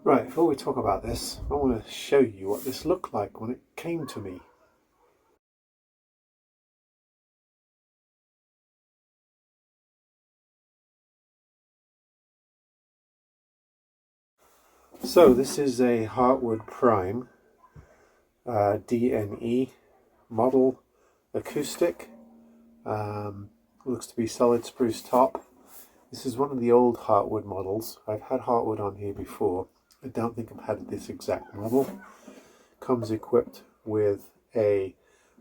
Right, before we talk about this, I want to show you what this looked like when it came to me. So this is a Hartwood Prime DNE model acoustic. Looks to be solid spruce top. This is one of the old Hartwood models. I've had Hartwood on here before. I don't think I've had this exact model. Comes equipped with a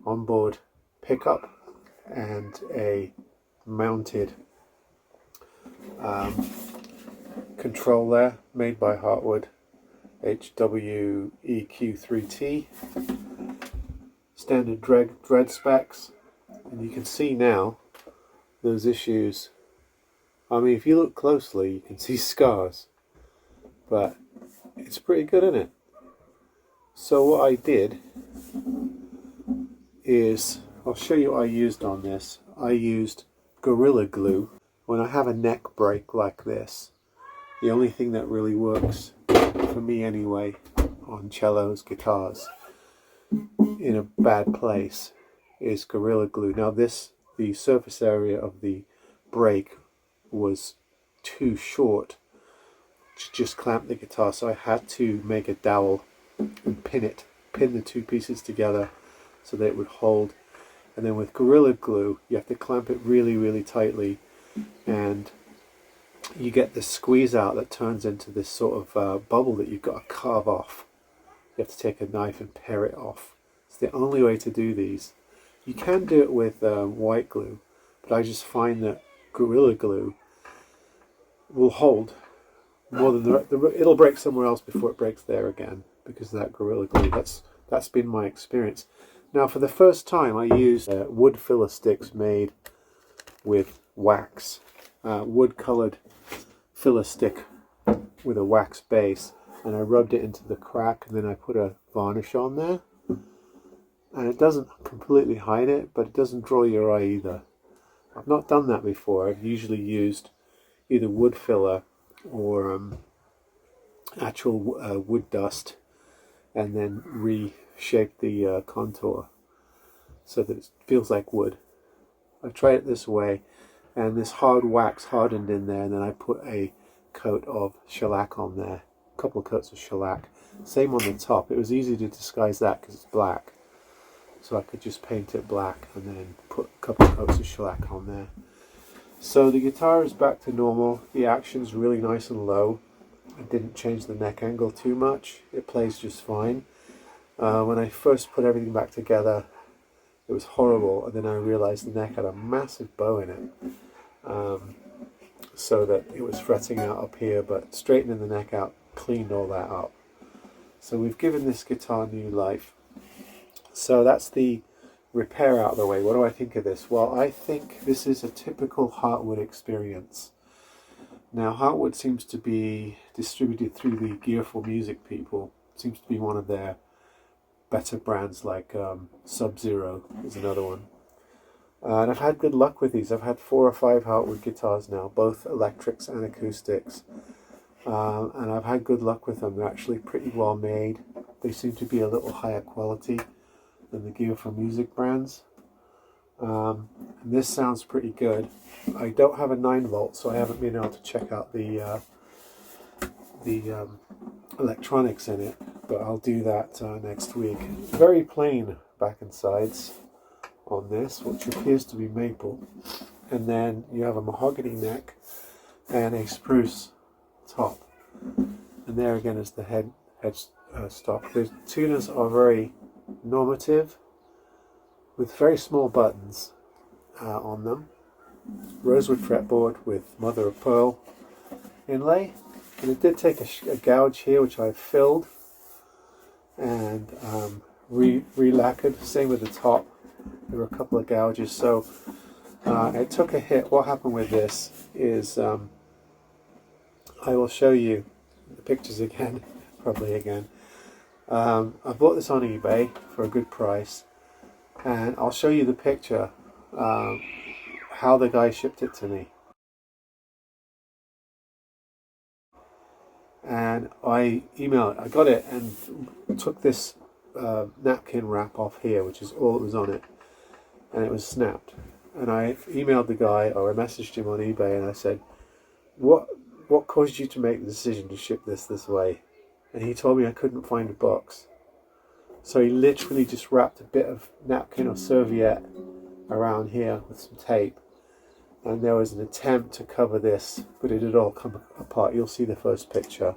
onboard pickup and a mounted control there, made by Hartwood, HWEQ3T, standard dread specs, and you can see now those issues. I mean, if you look closely, you can see scars, but it's pretty good, isn't it? So what I did is, I'll show you what I used on this. I used Gorilla Glue. When I have a neck break like this, the only thing that really works, for me anyway, on cellos, guitars, in a bad place, is Gorilla Glue. Now the surface area of the break was too short to just clamp the guitar, so I had to make a dowel and pin the two pieces together so that it would hold. And then with Gorilla Glue, you have to clamp it really, really tightly, and you get this squeeze out that turns into this sort of bubble that you've got to carve off. You have to take a knife and pare it off. It's the only way to do these. You can do it with white glue, but I just find that Gorilla Glue will hold more than it'll break somewhere else before it breaks there again, because of that Gorilla Glue. That's been my experience. Now, for the first time, I used wood filler sticks made with wax, wood colored filler stick with a wax base, and I rubbed it into the crack, and then I put a varnish on there, and it doesn't completely hide it, but it doesn't draw your eye either. I've not done that before. I've usually used either wood filler or actual wood dust, and then reshape the contour so that it feels like wood. I tried it this way, and this hard wax hardened in there, and then I put a coat of shellac on there, a couple of coats of shellac. Same on the top. It was easy to disguise that because it's black, so I could just paint it black and then put a couple of coats of shellac on there. So the guitar is back to normal. The action's really nice and low. I didn't change the neck angle too much. It plays just fine. When I first put everything back together, it was horrible, and then I realized the neck had a massive bow in it, so that it was fretting out up here, but straightening the neck out cleaned all that up. So we've given this guitar new life. So that's the repair out of the way. What do I think of this? Well, I think this is a typical Hartwood experience. Now, Hartwood seems to be distributed through the Gearful Music people. It seems to be one of their better brands, like Sub-Zero is another one. And I've had good luck with these. I've had 4 or 5 Hartwood guitars now, both electrics and acoustics. And I've had good luck with them. They're actually pretty well made. They seem to be a little higher quality than the Gearful Music brands. And this sounds pretty good. I don't have a 9-volt, so I haven't been able to check out the electronics in it, but I'll do that next week. Very plain back and sides on this, which appears to be maple, and then you have a mahogany neck and a spruce top, and there again is the head stock. The tuners are very normative, with very small buttons on them. Rosewood fretboard with mother of pearl inlay, and it did take a gouge here, which I filled and re-lacquered. Same with the top. There were a couple of gouges, so it took a hit. What happened with this is, I will show you the pictures again, probably again. I bought this on eBay for a good price, and I'll show you the picture, how the guy shipped it to me. and I got it and took this napkin wrap off here, which is all that was on it, and it was snapped. And I emailed the guy, or I messaged him on eBay, and I said, what caused you to make the decision to ship this way? And he told me I couldn't find a box. So he literally just wrapped a bit of napkin or serviette around here with some tape, and there was an attempt to cover this, but it had all come apart. You'll see the first picture.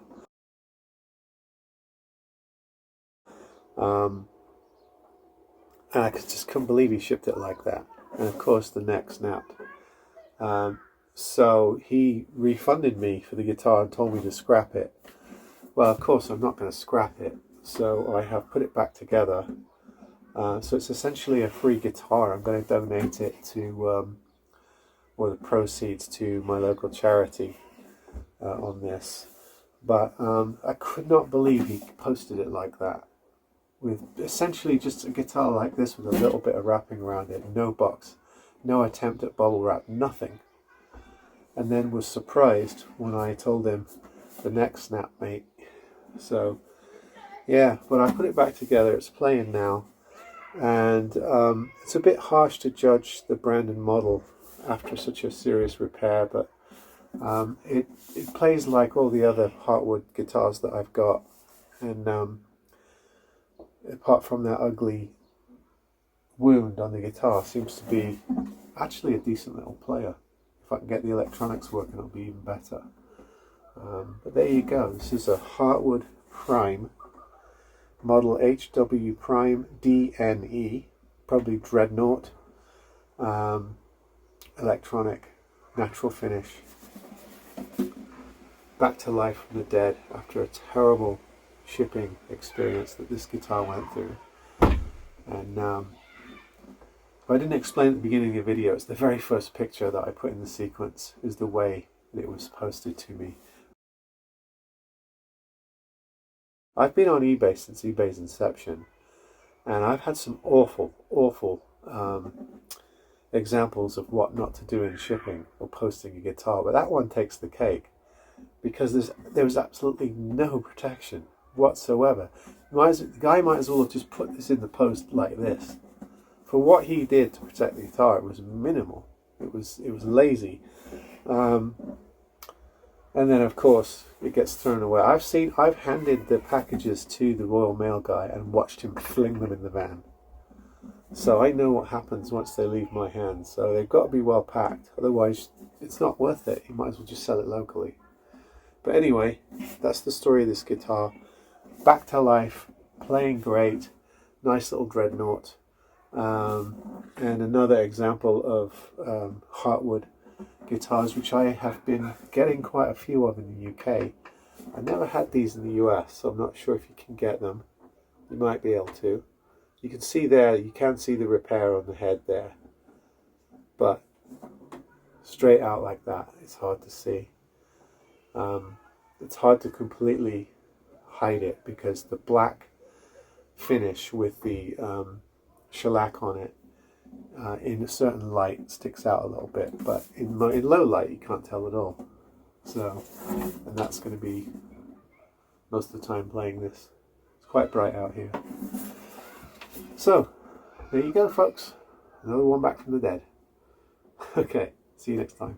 And I just couldn't believe he shipped it like that. And of course the neck snapped. So he refunded me for the guitar and told me to scrap it. Well, of course I'm not going to scrap it, so I have put it back together. So it's essentially a free guitar. I'm going to donate it to, or the proceeds to my local charity on this. But I could not believe he posted it like that, with essentially just a guitar like this with a little bit of wrapping around it, no box, no attempt at bubble wrap, nothing. And then was surprised when I told him the neck snap, mate. So yeah, but I put it back together. It's playing now, and it's a bit harsh to judge the brand and model after such a serious repair, but it plays like all the other Hartwood guitars that I've got, and apart from that ugly wound on the guitar, seems to be actually a decent little player. If I can get the electronics working, it'll be even better. But there you go. This is a Hartwood Prime, model HW Prime DNE, probably Dreadnought, electronic, natural finish, back to life from the dead after a terrible shipping experience that this guitar went through. And I didn't explain at the beginning of the video, it's the very first picture that I put in the sequence, is the way that it was posted to me. I've been on eBay since eBay's inception, and I've had some awful examples of what not to do in shipping or posting a guitar, but that one takes the cake, because there was absolutely no protection whatsoever. The guy might as well have just put this in the post like this. For what he did to protect the guitar, it was minimal. It was lazy. And then of course it gets thrown away. I've handed the packages to the Royal Mail guy and watched him fling them in the van. So I know what happens once they leave my hands. So they've got to be well packed, otherwise it's not worth it. You might as well just sell it locally. But anyway, that's the story of this guitar. Back to life, playing great, nice little Dreadnought. And another example of Hartwood guitars, which I have been getting quite a few of in the UK. I never had these in the US, so I'm not sure if you can get them. You might be able to. You can see there, you can see the repair on the head there, but straight out like that, it's hard to see. It's hard to completely hide it because the black finish with the shellac on it in a certain light sticks out a little bit, but in low light you can't tell at all. So, and that's going to be most of the time playing this. It's quite bright out here. So, there you go folks, another one back from the dead. Okay, see you next time.